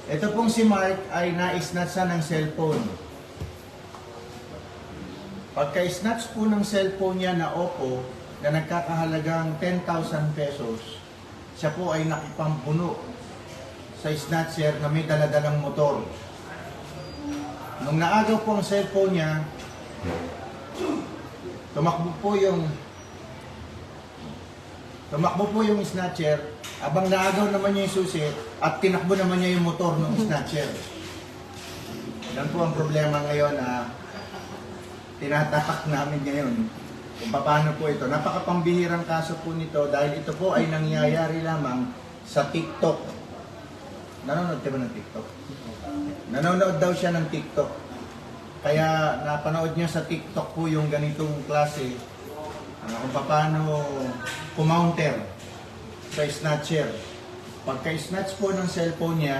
Ito pong si Mark ay na-snatch ng cellphone. Pagka-snatch po ng cellphone niya na Oppo na nagkakahalagang 10,000 pesos, siya po ay nakipampuno sa snatcher na may daladalang motor. Nung naagaw po ang cellphone niya, tumakbo po yung snatcher, abang naagaw naman niya yung susi at tinakbo naman niya yung motor ng snatcher. Yan po ang problema ngayon na tinatapak namin ngayon kung paano po ito. Napakapambihirang kaso po nito dahil ito po ay nangyayari lamang sa TikTok. Nanonood ka ba ng TikTok? Nanonood daw siya ng TikTok. Kaya napanood niya sa TikTok po yung ganitong klase kung paano kumounter sa snatcher. Pagka-snatch po ng cellphone niya,